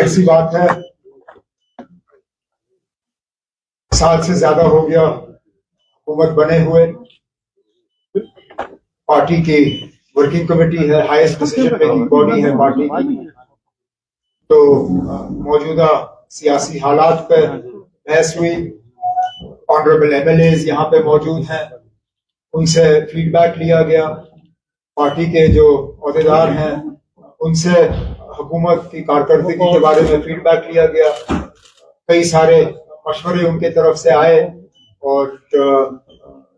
जाहिर सी बात है, साल से ज्यादा हो गया हुकूमत बने हुए। पार्टी की वर्किंग कमेटी है, हाईएस्ट डिसीजन मेकिंग बॉडी है पार्टी की। तो मौजूदा सियासी हालात पर बहस हुई। ऑनरेबल एमएलएज यहाँ पे मौजूद हैं, उनसे फीडबैक लिया गया। पार्टी के जो अहदेदार हैं उनसे हुकूमत की कारकर्दगी के बारे में फीडबैक लिया गया। कई सारे मशवरे उनके तरफ से आए और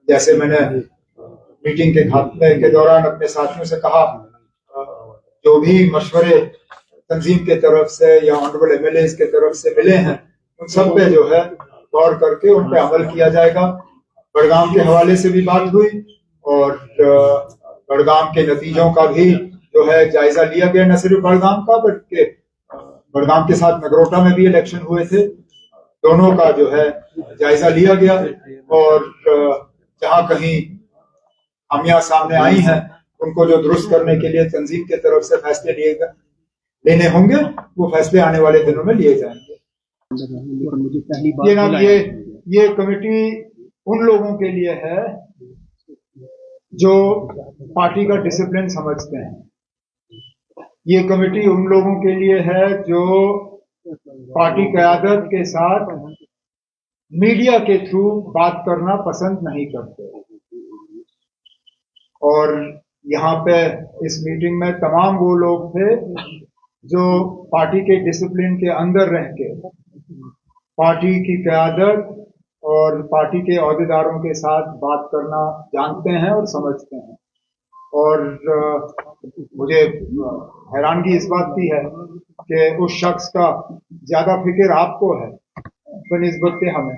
जैसे मैंने मीटिंग के खात्मे के दौरान अपने साथियों से कहा, जो भी मशवरे तंजीम के तरफ से या ऑनरेबल एमएलए के तरफ से मिले हैं उन सब पे जो है गौर करके उन पे अमल किया जाएगा। बड़गाम के हवाले से भी बात हुई और बड़गाम के नतीजों का भी जो है जायजा लिया गया। न सिर्फ बड़गाम का बल्कि बड़गाम के साथ नगरोटा में भी इलेक्शन हुए थे, दोनों का जो है जायजा लिया गया। और जहां कहीं खामियां सामने आई हैं उनको जो दुरुस्त करने के लिए तंजीम के तरफ से फैसले लेने होंगे, वो फैसले आने वाले दिनों में लिए जाएंगे। ये कमेटी उन लोगों के लिए है जो पार्टी का डिसिप्लिन समझते हैं। ये कमेटी उन लोगों के लिए है जो पार्टी क़यादत के साथ मीडिया के थ्रू बात करना पसंद नहीं करते। और यहाँ पे इस मीटिंग में तमाम वो लोग थे जो पार्टी के डिसिप्लिन के अंदर रह के पार्टी की क़यादत और पार्टी के अहदेदारों के साथ बात करना जानते हैं और समझते हैं। और मुझे हैरानगी इस बात की है कि उस शख्स का ज्यादा फिक्र आपको है बनिस्बत के हमें।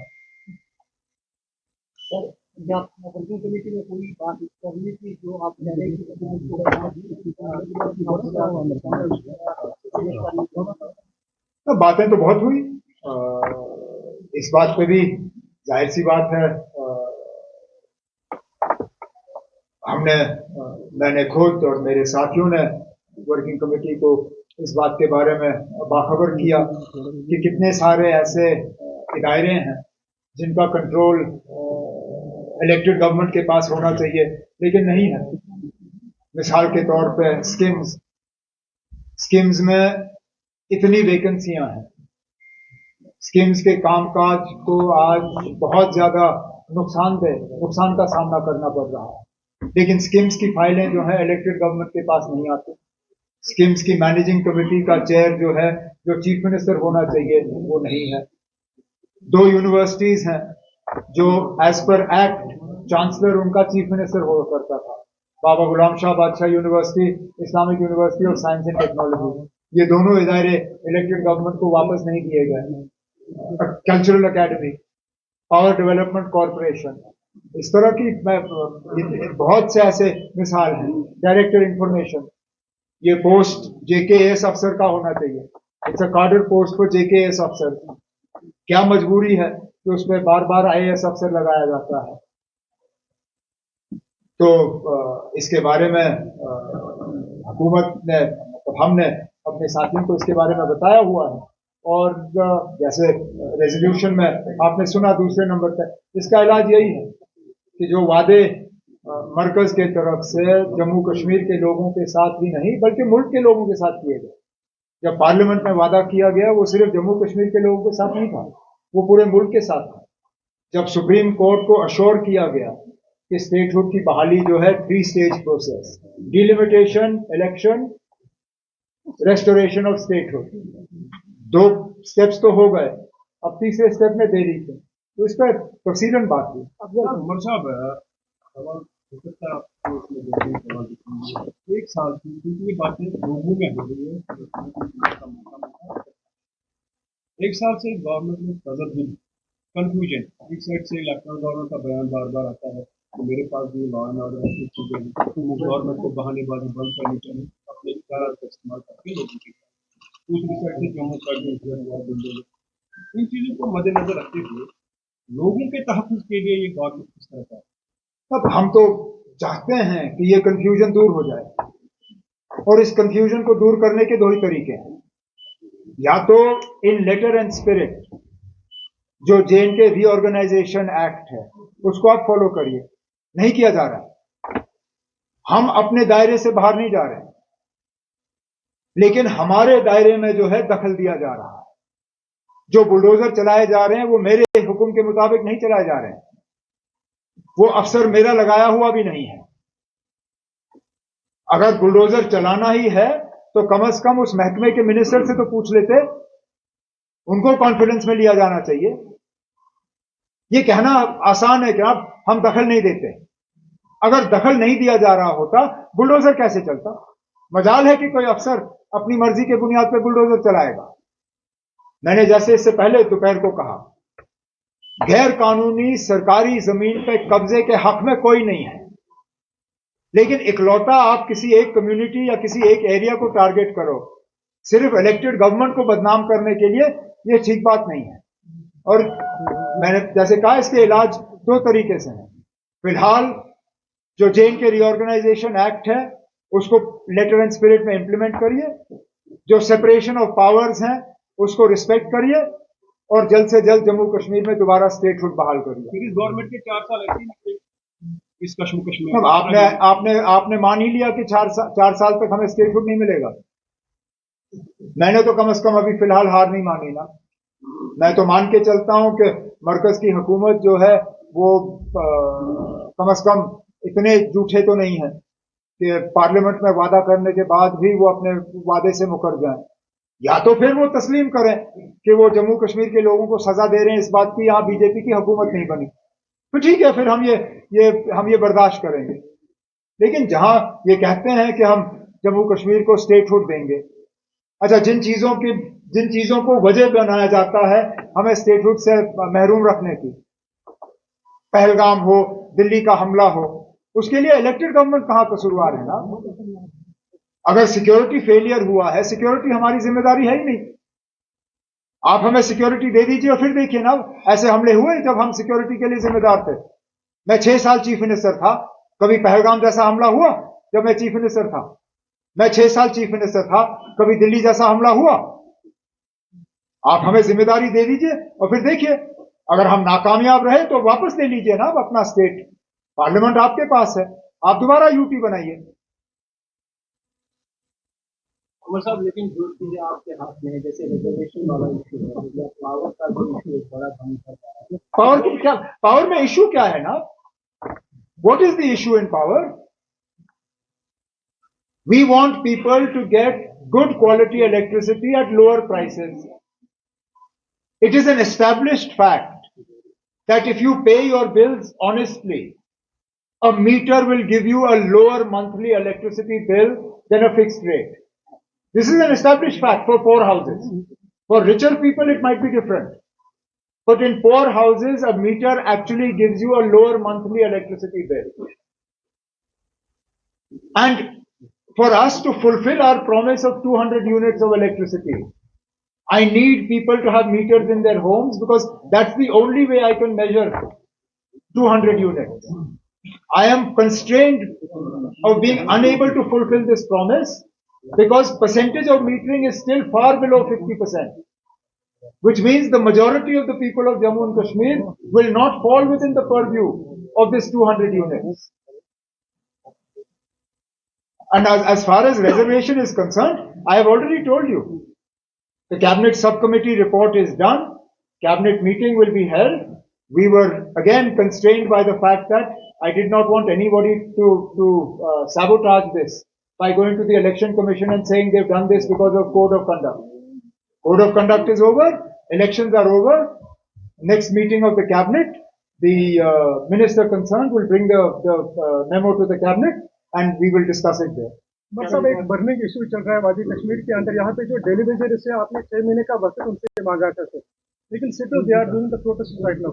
कमेटी में कोई बात करनी थी जो आप कह रहे हैं, बातें तो बहुत हुई। इस बात पे भी जाहिर सी बात है, मैंने खुद और मेरे साथियों ने वर्किंग कमेटी को इस बात के बारे में बाखबर किया कि कितने सारे ऐसे इदारे हैं जिनका कंट्रोल इलेक्टेड गवर्नमेंट के पास होना चाहिए लेकिन नहीं है। मिसाल के तौर पे स्कीम्स में इतनी वैकेंसियां हैं, स्कीम्स के कामकाज को आज बहुत ज्यादा नुकसान का सामना करना पड़ रहा है, लेकिन स्कीम्स की फाइलें जो है इलेक्टेड गवर्नमेंट के पास नहीं आती। स्कीम्स की मैनेजिंग कमेटी का चेयर जो है, जो चीफ मिनिस्टर होना चाहिए, वो नहीं है। 2 यूनिवर्सिटीज हैं जो एज पर एक्ट चांसलर उनका चीफ मिनिस्टर हुआ करता था, बाबा गुलाम शाह बादशाह यूनिवर्सिटी, इस्लामिक यूनिवर्सिटी और साइंस एंड टेक्नोलॉजी। ये दोनों इदारे इलेक्टेड गवर्नमेंट को वापस नहीं दिए गए। Cultural academy, power development corporation, इस तरह की बहुत से ऐसे मिसाल हैं। डायरेक्टर इंफॉर्मेशन, ये पोस्ट जेकेएस अफसर का होना चाहिए, इट्स अ कार्डर पोस्ट फॉर जेकेएस अफसर। क्या मजबूरी है कि उसमें बार बार आईएएस अफसर लगाया जाता है? तो इसके बारे में हुकूमत ने, हमने अपने साथियों को इसके बारे में बताया हुआ है। और जैसे रेजोल्यूशन में आपने सुना दूसरे नंबर पर, इसका इलाज यही है कि जो वादे मरकज के तरफ से जम्मू कश्मीर के लोगों के साथ ही नहीं बल्कि मुल्क के लोगों के साथ किए गए। जब पार्लियामेंट में वादा किया गया वो सिर्फ जम्मू कश्मीर के लोगों के साथ नहीं था, वो पूरे मुल्क के साथ था। जब सुप्रीम कोर्ट को अश्योर किया गया कि स्टेटहुड की बहाली जो है 3 stage process, delimitation, election, restoration of statehood, 2 steps तो हो गए, अब तीसरे स्टेप में देरी थी, तो इस पर तफसीलन बात हुई। उमर साहब, एक साल से ये बातें लोगों में हो रही है। एक साल से गवर्नमेंट में तजद्दुद, कंफ्यूजन, एक साइड से लेफ्टिनेंट गवर्नर का बयान बार बार आता है तो मेरे पास भी लॉ एंड ऑर्डर ऐसी चीजें हैं तो गवर्नमेंट को बहानेबाजी बंद करनी चाहिए, अपने इख्तियार का इस्तेमाल करके लोगों की। दूसरी साइड से जम्मू कश्मीर, इन चीजों को मद्देनजर रखते हुए लोगों के तहफ़्फ़ुज़ के लिए ये गवर्नमेंट किस तरह का? अब हम तो चाहते हैं कि ये कंफ्यूजन दूर हो जाए, और इस कंफ्यूजन को दूर करने के 2 ही तरीके हैं। या तो इन लेटर एंड स्पिरिट जो J&K रीऑर्गेनाइजेशन एक्ट है उसको आप फॉलो करिए, नहीं किया जा रहा। हम अपने दायरे से बाहर नहीं जा रहे, लेकिन हमारे दायरे में जो है दखल दिया जा रहा है। जो बुलडोजर चलाए जा रहे हैं वो मेरे हुक्म के मुताबिक नहीं चलाए जा रहे हैं, वो अफसर मेरा लगाया हुआ भी नहीं है। अगर बुलडोजर चलाना ही है तो कम से कम उस महकमे के मिनिस्टर से तो पूछ लेते, उनको कॉन्फिडेंस में लिया जाना चाहिए। ये कहना आसान है कि आप हम दखल नहीं देते, अगर दखल नहीं दिया जा रहा होता बुलडोजर कैसे चलता? मजाल है कि कोई अफसर अपनी मर्जी के बुनियाद पर बुलडोजर चलाएगा। मैंने जैसे इससे पहले दोपहर को कहा, गैर कानूनी सरकारी जमीन पे कब्जे के हक में कोई नहीं है, लेकिन इकलौता आप किसी एक कम्युनिटी या किसी एक एरिया को टारगेट करो सिर्फ इलेक्टेड गवर्नमेंट को बदनाम करने के लिए, ये ठीक बात नहीं है। और मैंने जैसे कहा, इसके इलाज दो तरीके से हैं। फिलहाल जो J&K रीऑर्गेनाइजेशन एक्ट है उसको लेटर एंड स्पिरिट में इंप्लीमेंट करिए, जो सेपरेशन ऑफ पावर्स हैं उसको रिस्पेक्ट करिए, और जल्द से जल्द जम्मू कश्मीर में दोबारा स्टेटहुड बहाल करिए। फिर इस गवर्नमेंट के 4 साल ऐसे ही निकले इस कश्मीर में। आपने मान ही लिया कि 4 साल तक हमें स्टेटहुड नहीं मिलेगा। मैंने तो कम से कम अभी फिलहाल हार नहीं मानी ना। मैं तो मान के चलता हूं कि मरकज की हुकूमत जो है वो कम से कम इतने झूठे तो नहीं है कि पार्लियामेंट में वादा करने के बाद भी वो अपने वादे से मुकर जाएं। या तो फिर वो तस्लीम करें कि वो जम्मू कश्मीर के लोगों को सजा दे रहे हैं इस बात की यहाँ बीजेपी की हुकूमत नहीं बनी, तो ठीक है, फिर हम ये बर्दाश्त करेंगे। लेकिन जहां ये कहते हैं कि हम जम्मू कश्मीर को स्टेटहुड देंगे, अच्छा, जिन चीजों को वजह बनाया जाता है हमें स्टेटहुड से महरूम रखने की, पहलगाम हो, दिल्ली का हमला हो, उसके लिए इलेक्टेड गवर्नमेंट कहां कसूरवार है ना। अगर सिक्योरिटी फेलियर हुआ है, सिक्योरिटी हमारी जिम्मेदारी है ही नहीं। आप हमें सिक्योरिटी दे दीजिए और फिर देखिए ना, ऐसे हमले हुए जब हम सिक्योरिटी के लिए जिम्मेदार थे। मैं 6 साल चीफ मिनिस्टर था, कभी पहलगाम जैसा हमला हुआ जब मैं चीफ मिनिस्टर था? मैं 6 साल चीफ मिनिस्टर था, कभी दिल्ली जैसा हमला हुआ? आप हमें जिम्मेदारी दे दीजिए और फिर देखिए, अगर हम नाकामयाब रहे तो वापस ले लीजिए ना अपना स्टेट, पार्लियामेंट आपके पास है, आप दोबारा यूटी बनाइए। उमर साहब, लेकिन जो चीजें आपके हाथ में है, जैसे रिजर्वेशन वाला इशू है, पावर का भी इशू बड़ा भंग कर रहा है। पावर में इशू क्या है ना? What is the issue in power? We want people to get good quality electricity at lower prices. It is an established fact that if you pay your bills honestly, a meter will give you a lower monthly electricity bill than a fixed rate. This is an established fact for poor houses. For richer people, it might be different. But in poor houses, a meter actually gives you a lower monthly electricity bill. And for us to fulfill our promise of 200 units of electricity, I need people to have meters in their homes, because that's the only way I can measure 200 units. I am constrained of being unable to fulfill this promise because percentage of metering is still far below 50%, which means the majority of the people of Jammu and Kashmir will not fall within the purview of this 200 units. And as far as reservation is concerned, I have already told you, the cabinet subcommittee report is done. Cabinet meeting will be held. We were again constrained by the fact that I did not want anybody to sabotage this by going to the election commission and saying they've done this because of code of conduct. Code of conduct is over. Elections are over. Next meeting of the cabinet, the minister concerned will bring the memo to the cabinet and we will discuss it there. बस अब एक burning issue चल रहा है वादी कश्मीर के अंदर। यहाँ पे जो डेली वेजर से आपने 6 महीने का वक्त उनसे मांगा था सर, लेकिन सिर्फ they are doing the protest right now.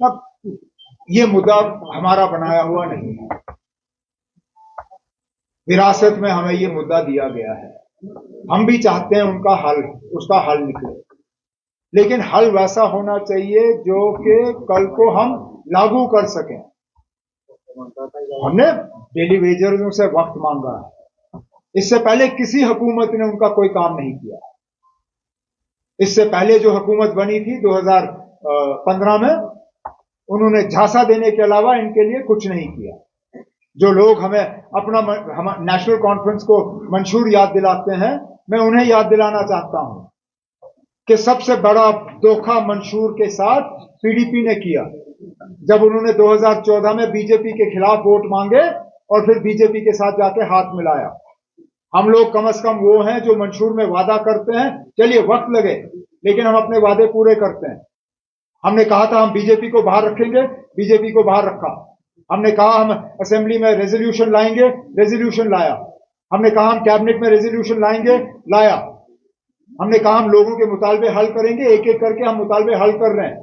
अब ये मुद्दा हमारा बनाया हुआ नहीं है, विरासत में हमें ये मुद्दा दिया गया है। हम भी चाहते हैं उसका हल निकले, लेकिन हल वैसा होना चाहिए जो कि कल को हम लागू कर सकें। हमने डेली वेजर्स से वक्त मांगा है, इससे पहले किसी हुकूमत ने उनका कोई काम नहीं किया। इससे पहले जो हुकूमत बनी थी 2015 में, उन्होंने झांसा देने के अलावा इनके लिए कुछ नहीं किया। जो लोग हमें हम नेशनल कॉन्फ्रेंस को मंशूर याद दिलाते हैं, मैं उन्हें याद दिलाना चाहता हूं कि सबसे बड़ा धोखा मंशूर के साथ पीडीपी ने किया, जब उन्होंने 2014 में बीजेपी के खिलाफ वोट मांगे और फिर बीजेपी के साथ जाके हाथ मिलाया। हम लोग कम से कम वो हैं जो मंशूर में वादा करते हैं, चलिए वक्त लगे लेकिन हम अपने वादे पूरे करते हैं। हमने कहा था हम बीजेपी को बाहर रखेंगे, बीजेपी को बाहर रखा। हमने कहा हम असेंबली में रेजोल्यूशन लाएंगे, रेजोल्यूशन लाया। हमने कहा हम कैबिनेट में रेजोल्यूशन लाएंगे, लाया। हमने कहा हम लोगों के मुतालबे हल करेंगे, एक एक करके हम मुतालबे हल कर रहे हैं।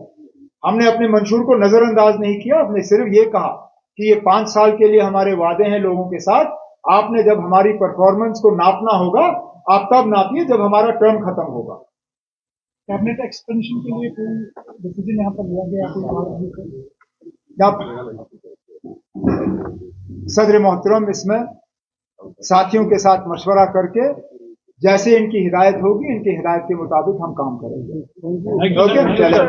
हमने अपने मंशूर को नजरअंदाज नहीं किया। हमने सिर्फ ये कहा कि ये 5 साल के लिए हमारे वादे हैं लोगों के साथ। आपने जब हमारी परफॉर्मेंस को नापना होगा, आप तब नापिए जब हमारा टर्म खत्म होगा। कैबिनेट एक्सपेंशन के लिए कोई डिसीजन यहाँ पर लिया गया? सदर मोहतरम इसमें साथियों के साथ मशवरा करके जैसे इनकी हिदायत होगी, इनकी हिदायत के मुताबिक हम काम करेंगे। ओके, चलें।